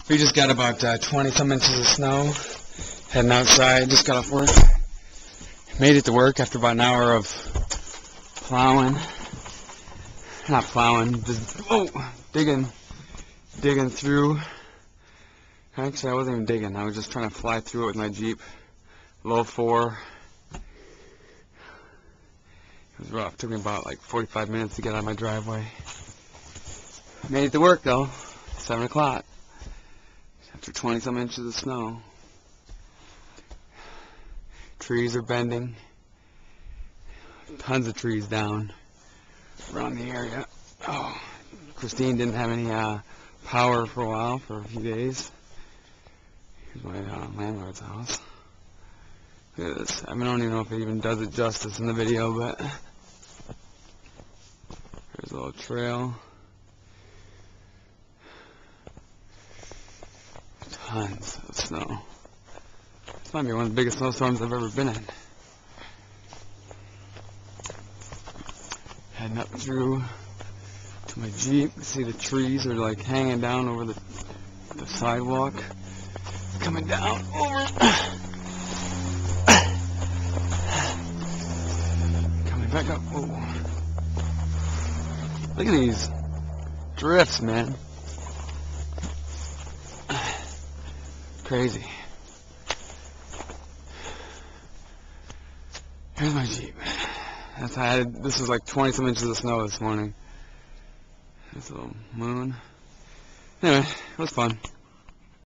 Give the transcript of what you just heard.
We just got about 20 some inches of snow. Heading outside, just got off work. Made it to work after about an hour of plowing. Not plowing, just digging through. Actually, I wasn't even digging. I was just trying to fly through it with my Jeep. Low 4. It was rough. Took me about like 45 minutes to get out of my driveway. Made it to work though. 7 o'clock. After 20 some inches of snow. Trees are bending. Tons of trees down around the area. Oh, Christine didn't have any power for a while, for a few days. Here's my landlord's house. Look at this. I don't even know if it even does it justice in the video, but there's a little trail. Tons of snow. This might be one of the biggest snowstorms I've ever been in. Heading up through to my Jeep. See the trees are like hanging down over the sidewalk. Coming down over. Coming back up. Oh. Look at these drifts, man. Crazy. Here's my Jeep. This was like 20 some inches of snow this morning. This little moon. Anyway, it was fun.